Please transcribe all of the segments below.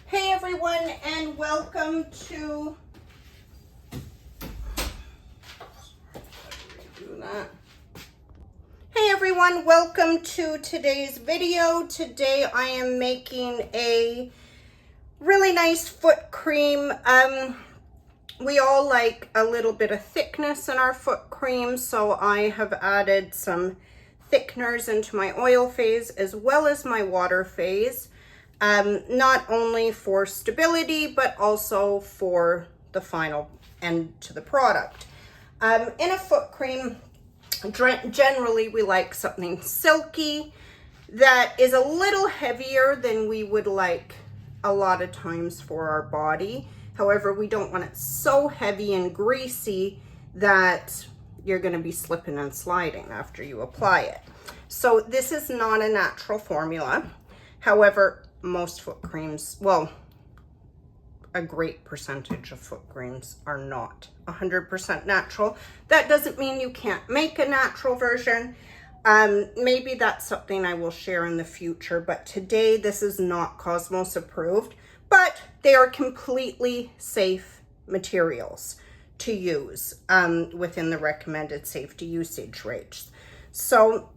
Hey everyone, and welcome to today's video. Today I am making a really nice foot cream. We all like a little bit of thickness in our foot cream, so I have added some thickeners into my oil phase as well as my water phase. Not only for stability, but also for the final end to the product. In a foot cream, generally we like something silky that is a little heavier than we would like a lot of times for our body. However, we don't want it so heavy and greasy that you're going to be slipping and sliding after you apply it. So this is not a natural formula. However, most foot creams, well, a great percentage of foot creams are not 100% natural. That doesn't mean you can't make a natural version. Maybe that's something I will share in the future, but today this is not Cosmos approved, but they are completely safe materials to use within the recommended safety usage rates. So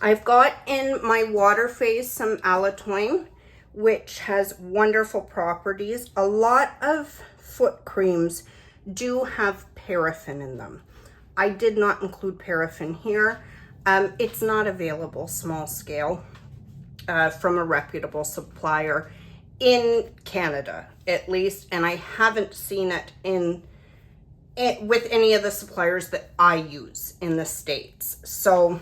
I've got in my water phase some allantoin, which has wonderful properties. A lot of foot creams do have paraffin in them. I did not include paraffin here. It's not available small scale from a reputable supplier in Canada, at least, and I haven't seen it with any of the suppliers that I use in the States. So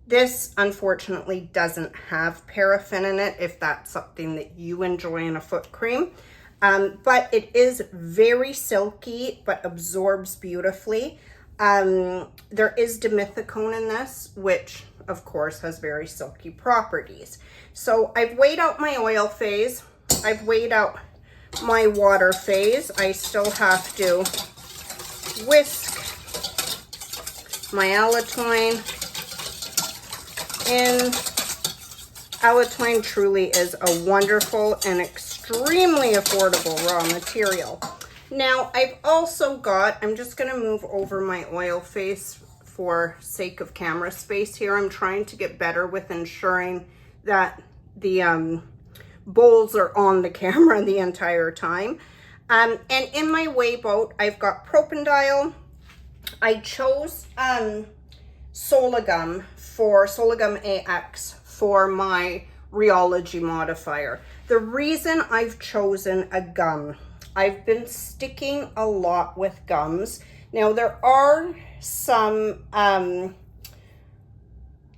this unfortunately doesn't have paraffin in it, if that's something that you enjoy in a foot cream. But it is very silky, but absorbs beautifully. There is dimethicone in this, which of course has very silky properties. So I've weighed out my oil phase. I've weighed out my water phase. I still have to whisk my allantoin in. Allantoin truly is a wonderful and extremely affordable raw material. Now I've also got, I'm just going to move over my oil phase for sake of camera space here. I'm trying to get better with ensuring that the bowls are on the camera the entire time. And in my weigh boat, I've got Propendile. I chose Solagum AX for my rheology modifier. The reason I've chosen a gum, I've been sticking a lot with gums. Now there are some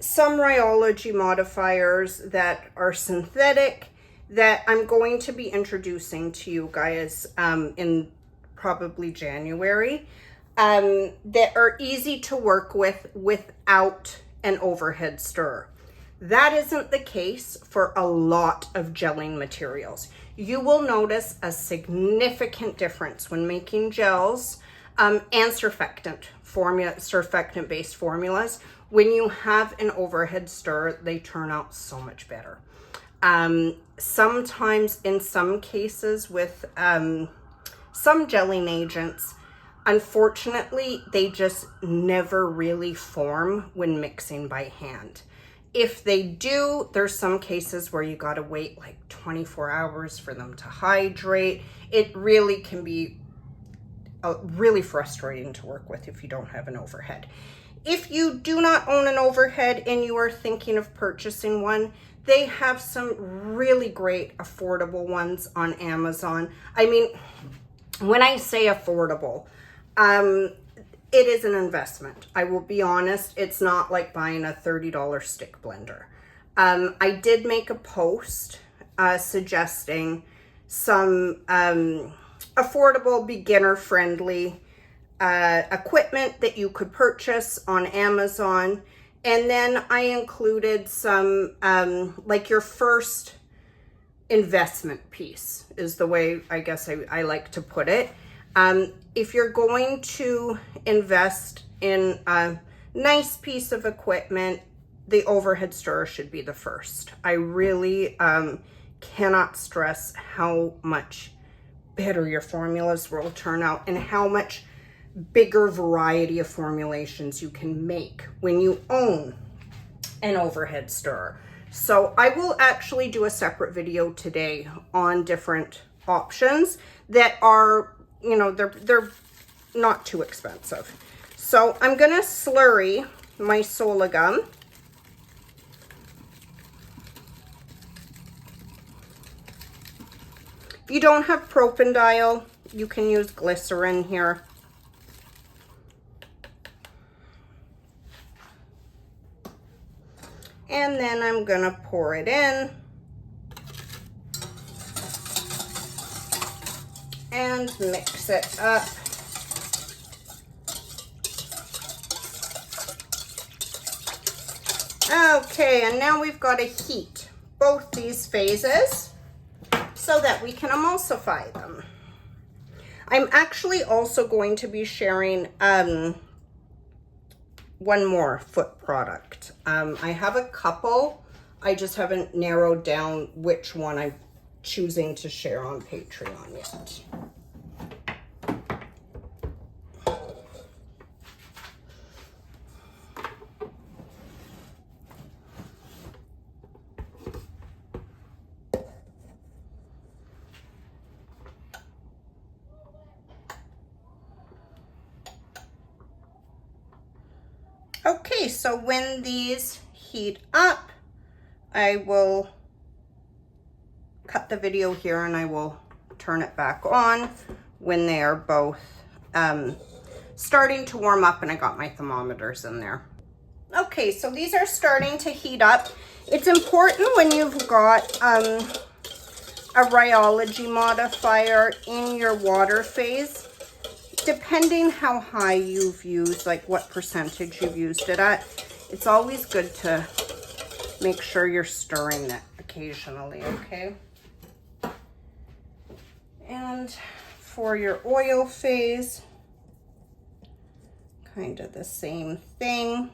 rheology modifiers that are synthetic that I'm going to be introducing to you guys in probably January, that are easy to work with without an overhead stir. That isn't the case for a lot of gelling materials. You will notice a significant difference when making gels and surfactant-based formulas. When you have an overhead stir, they turn out so much better. Sometimes, in some cases with some gelling agents, unfortunately, they just never really form when mixing by hand. If they do, there's some cases where you gotta wait like 24 hours for them to hydrate. It really can be really frustrating to work with if you don't have an overhead. If you do not own an overhead and you are thinking of purchasing one, they have some really great affordable ones on Amazon. I mean, when I say affordable, it is an investment. I will be honest, it's not like buying a $30 stick blender. I did make a post suggesting some affordable, beginner-friendly equipment that you could purchase on Amazon. And then I included some, like your first investment piece is the way I guess I like to put it. If you're going to invest in a nice piece of equipment, the overhead stirrer should be the first. I really cannot stress how much better your formulas will turn out and how much bigger variety of formulations you can make when you own an overhead stirrer. So I will actually do a separate video today on different options that are, you know, they're not too expensive. So I'm gonna slurry my Sola gum. If you don't have propanediol, you can use glycerin here. And then I'm gonna pour it in and mix it up. Okay, and now we've got to heat both these phases so that we can emulsify them. I'm actually also going to be sharing one more foot product. I have a couple. I just haven't narrowed down which one I'm choosing to share on Patreon yet. Okay, so when these heat up, I will cut the video here and I will turn it back on when they are both starting to warm up, and I got my thermometers in there. Okay, so these are starting to heat up. It's important when you've got a rheology modifier in your water phase, depending how high you've used, like what percentage you've used it at, it's always good to make sure you're stirring it occasionally, okay? And for your oil phase, kind of the same thing.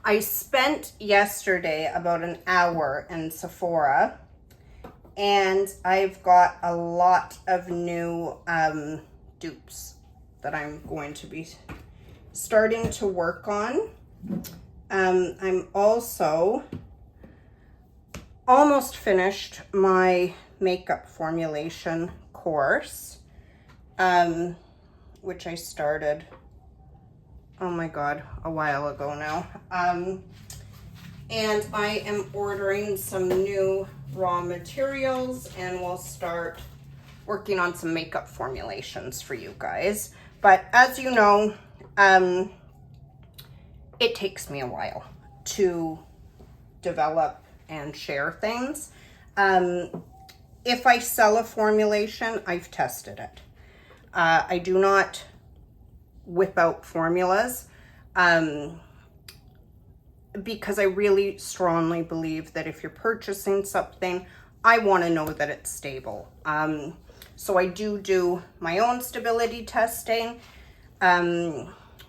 I spent yesterday about an hour in Sephora, and I've got a lot of new dupes that I'm going to be starting to work on. I'm also almost finished my makeup formulation course, which I started, oh my God, a while ago now. And I am ordering some new raw materials, and we'll start working on some makeup formulations for you guys. But as you know, it takes me a while to develop and share things. If I sell a formulation, I've tested it. I do not whip out formulas because I really strongly believe that if you're purchasing something, I want to know that it's stable. So I do my own stability testing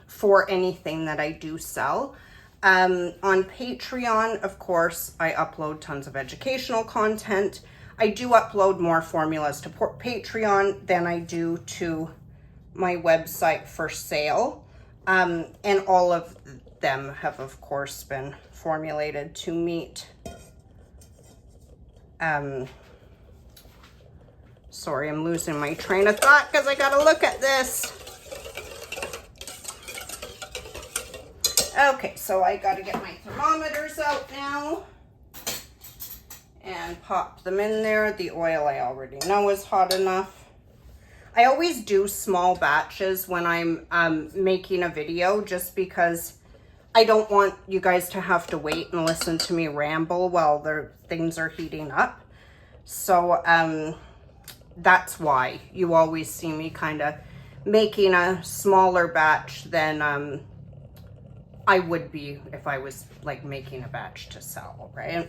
for anything that I do sell. On Patreon, of course, I upload tons of educational content. I do upload more formulas to Patreon than I do to my website for sale. And all of them have, of course, been formulated to meet sorry, I'm losing my train of thought because I gotta look at this. Okay, so I gotta get my thermometers out now and pop them in there. The oil I already know is hot enough. I always do small batches when I'm making a video, just because I don't want you guys to have to wait and listen to me ramble while things are heating up. So that's why you always see me kind of making a smaller batch than I would be if I was like making a batch to sell, right?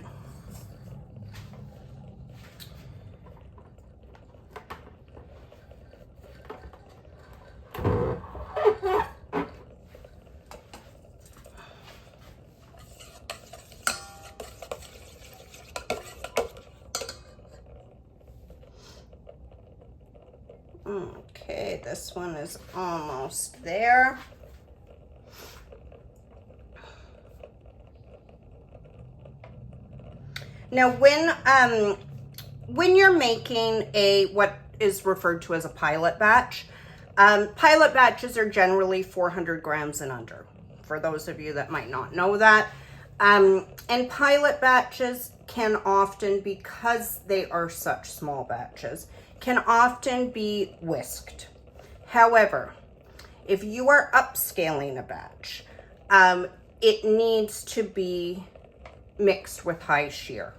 this one is almost there. Now, when you're making what is referred to as a pilot batch, pilot batches are generally 400 grams and under, for those of you that might not know that. And pilot batches can often, because they are such small batches, can often be whisked. However, if you are upscaling a batch, it needs to be mixed with high shear.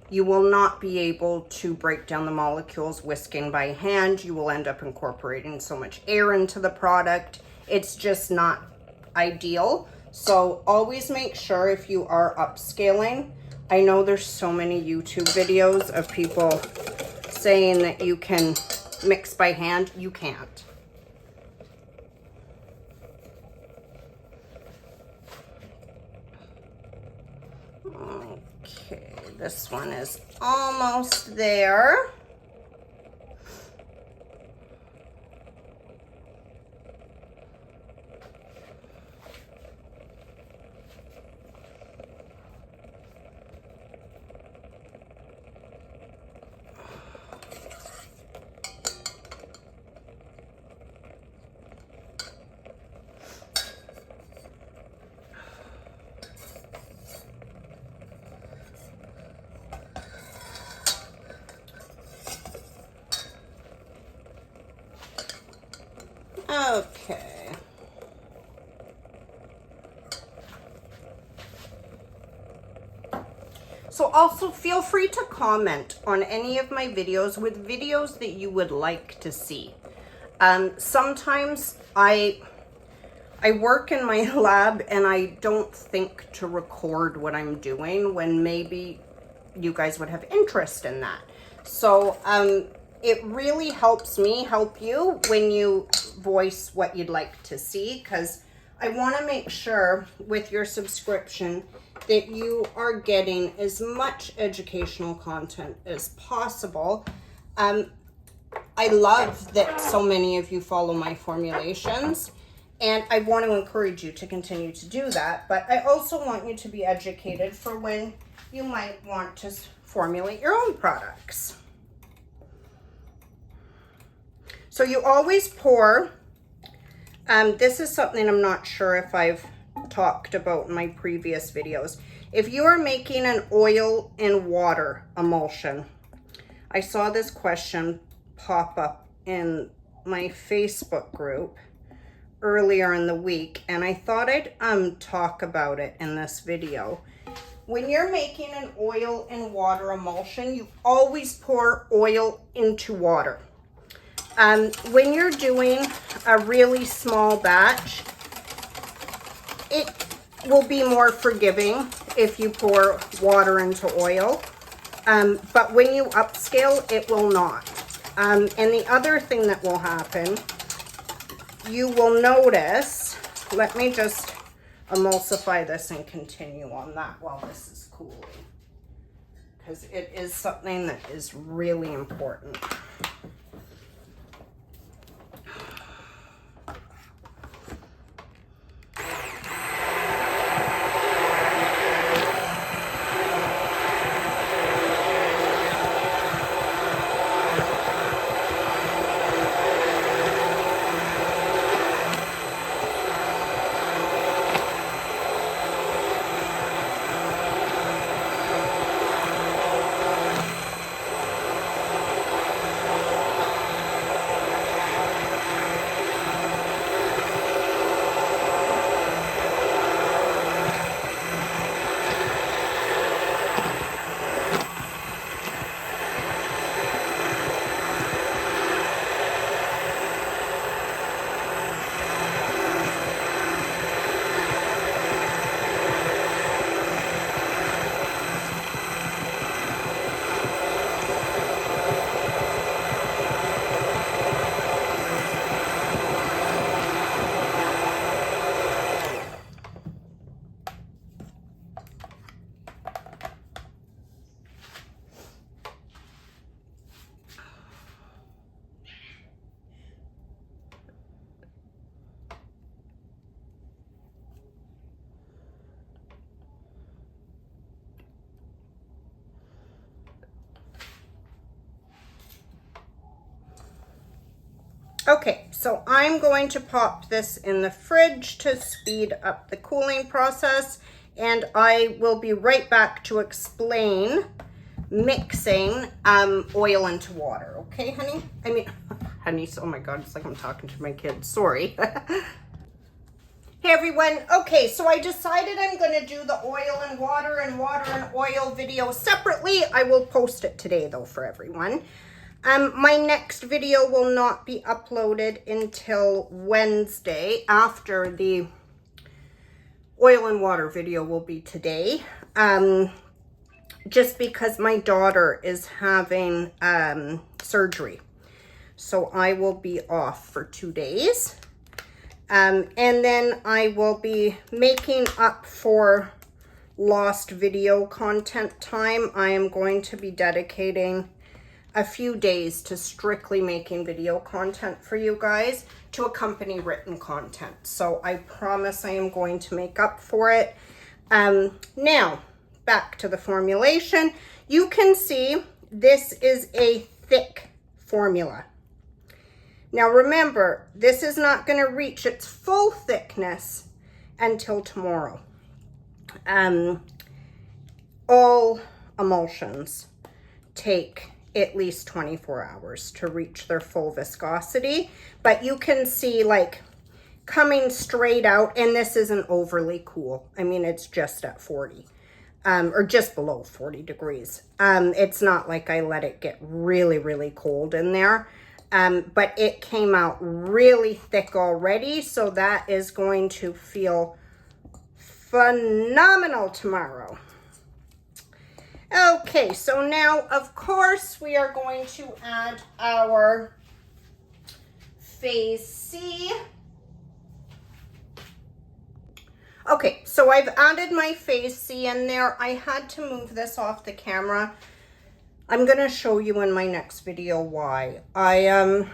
You will not be able to break down the molecules whisking by hand. You will end up incorporating so much air into the product. It's just not ideal. So always make sure if you are upscaling. I know there's so many YouTube videos of people saying that you can mix by hand. You can't. Okay, this one is almost there. Okay. So also feel free to comment on any of my videos with videos that you would like to see. Sometimes I work in my lab and I don't think to record what I'm doing when maybe you guys would have interest in that. So it really helps me help you when you voice what you'd like to see, because I want to make sure with your subscription that you are getting as much educational content as possible. I love that so many of you follow my formulations, and I want to encourage you to continue to do that, but I also want you to be educated for when you might want to formulate your own products. So you always pour, this is something I'm not sure if I've talked about in my previous videos. If you are making an oil and water emulsion, I saw this question pop up in my Facebook group earlier in the week, and I thought I'd talk about it in this video. When you're making an oil and water emulsion, you always pour oil into water. When you're doing a really small batch, it will be more forgiving if you pour water into oil, but when you upscale, it will not. And the other thing that will happen, you will notice, let me just emulsify this and continue on that while this is cooling, because it is something that is really important. Okay, so I'm going to pop this in the fridge to speed up the cooling process, and I will be right back to explain mixing oil into water. Okay, honey? I mean, honey, oh my God, it's like I'm talking to my kids. Sorry. Hey everyone, okay, so I decided I'm going to do the oil and water and oil video separately. I will post it today though for everyone. My next video will not be uploaded until Wednesday. After the oil and water video will be today. Just because my daughter is having surgery. So I will be off for 2 days. And then I will be making up for lost video content time. I am going to be dedicating a few days to strictly making video content for you guys to accompany written content. So I promise I am going to make up for it. Now, back to the formulation. You can see this is a thick formula. Now remember, this is not going to reach its full thickness until tomorrow. All emulsions take at least 24 hours to reach their full viscosity, but you can see like coming straight out, and this isn't overly cool. I mean, it's just at 40. Or just below 40 degrees. It's not like I let it get really, really cold in there. But it came out really thick already, so that is going to feel phenomenal tomorrow. Okay, so now, of course, we are going to add our Phase C. Okay, so I've added my Phase C in there. I had to move this off the camera. I'm going to show you in my next video why. I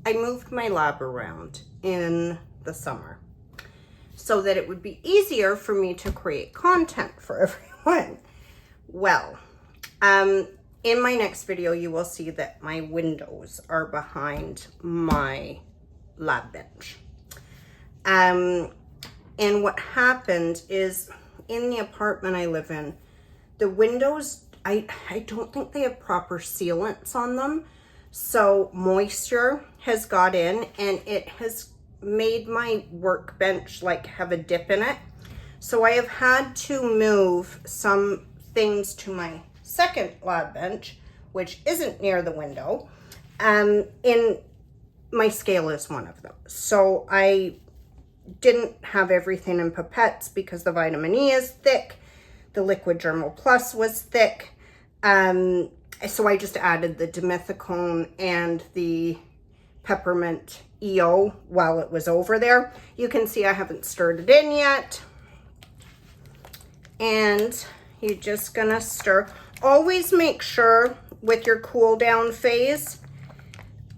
moved my lab around in the summer so that it would be easier for me to create content for everyone. Well, in my next video, you will see that my windows are behind my lab bench. And what happened is in the apartment I live in, the windows, I don't think they have proper sealants on them. So moisture has got in and it has made my workbench like have a dip in it. So I have had to move some things to my second lab bench, which isn't near the window. In my scale is one of them. So I didn't have everything in pipettes because the vitamin E is thick. The liquid Germal Plus was thick. So I just added the dimethicone and the Peppermint EO while it was over there. You can see I haven't stirred it in yet. And you're just gonna stir. Always make sure with your cool down phase,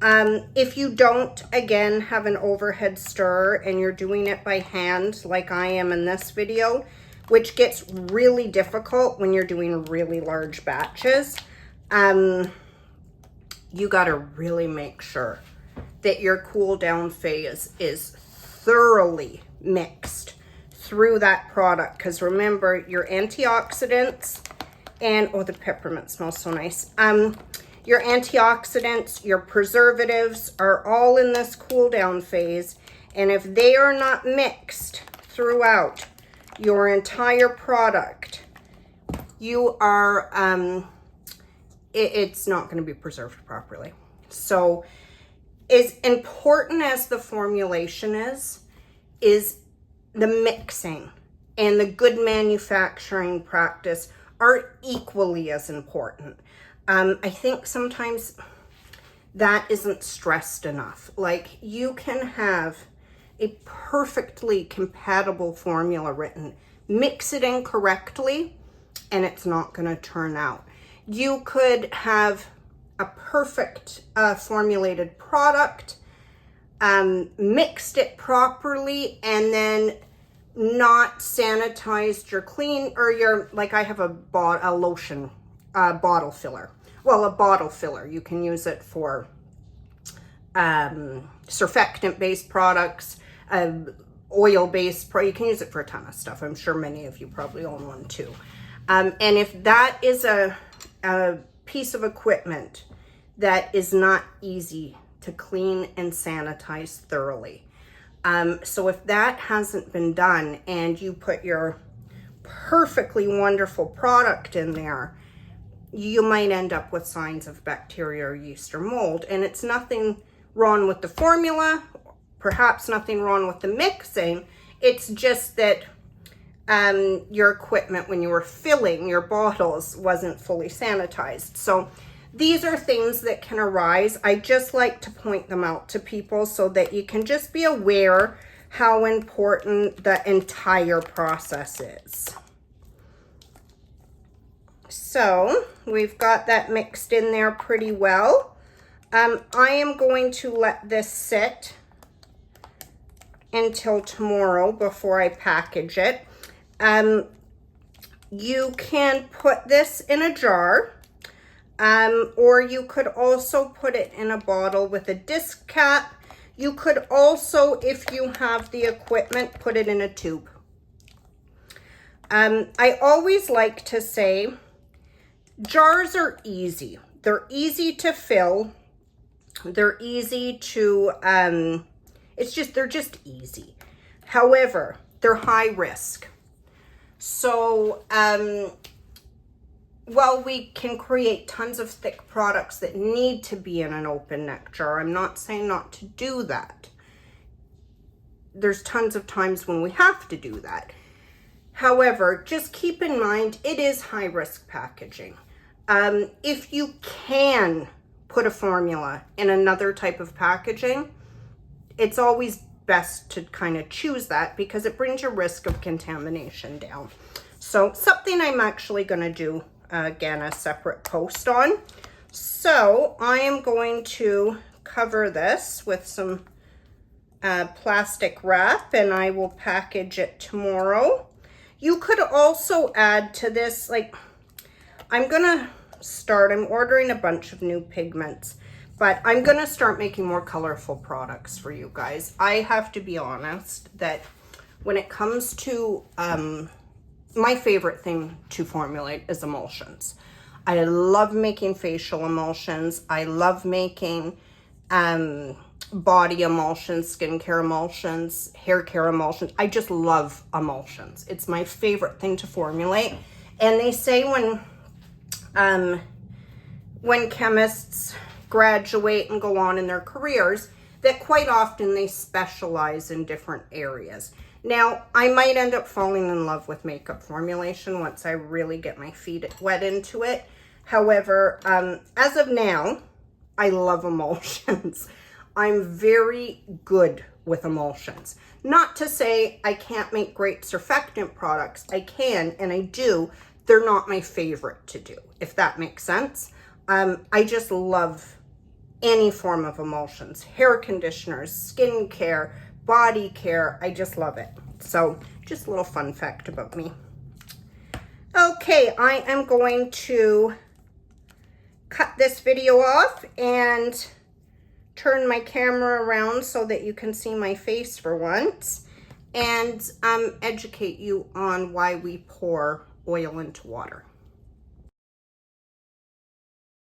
if you don't, again, have an overhead stirrer and you're doing it by hand like I am in this video, which gets really difficult when you're doing really large batches, you gotta really make sure that your cool down phase is thoroughly mixed through that product. Because remember, your antioxidants and, oh, the peppermint smells so nice. Your antioxidants, your preservatives are all in this cool down phase. And if they are not mixed throughout your entire product, you are, it's not going to be preserved properly. So as important as the formulation is the mixing and the good manufacturing practice are equally as important. I think sometimes that isn't stressed enough. Like, you can have a perfectly compatible formula written, mix it in correctly, and it's not going to turn out. You could have a perfect formulated product, mixed it properly, and then not sanitized your clean, or your, like I have a lotion bottle filler. Well, a bottle filler. You can use it for surfactant-based products, oil-based, you can use it for a ton of stuff. I'm sure many of you probably own one too. And if that is a piece of equipment that is not easy to clean and sanitize thoroughly. So if that hasn't been done and you put your perfectly wonderful product in there, you might end up with signs of bacteria or yeast or mold. And it's nothing wrong with the formula, perhaps nothing wrong with the mixing. It's just that your equipment when you were filling your bottles wasn't fully sanitized. So these are things that can arise. I just like to point them out to people so that you can just be aware how important the entire process is. So we've got that mixed in there pretty well. I am going to let this sit until tomorrow before I package it. You can put this in a jar, or you could also put it in a bottle with a disc cap. You could also, if you have the equipment, put it in a tube. I always like to say jars are easy. They're easy to fill. They're easy to, they're just easy. However, they're high risk. So, while we can create tons of thick products that need to be in an open neck jar, I'm not saying not to do that. There's tons of times when we have to do that. However, just keep in mind, it is high risk packaging. If you can put a formula in another type of packaging, it's always best to kind of choose that because it brings your risk of contamination down. So something I'm actually going to do, again, a separate post on. So I am going to cover this with some plastic wrap and I will package it tomorrow. You could also add to this, like, I'm ordering a bunch of new pigments, but I'm going to start making more colorful products for you guys. I have to be honest that when it comes to, my favorite thing to formulate is emulsions. I love making facial emulsions. I love making body emulsions, skincare emulsions, hair care emulsions. I just love emulsions. It's my favorite thing to formulate. And they say when chemists graduate and go on in their careers, that quite often they specialize in different areas. Now, I might end up falling in love with makeup formulation once I really get my feet wet into it. However, as of now, I love emulsions. I'm very good with emulsions. Not to say I can't make great surfactant products. I can, and I do. They're not my favorite to do, if that makes sense. I just love any form of emulsions, hair conditioners, skin care, body care. I just love it. So just a little fun fact about me. Okay, I am going to cut this video off and turn my camera around so that you can see my face for once and educate you on why we pour oil into water.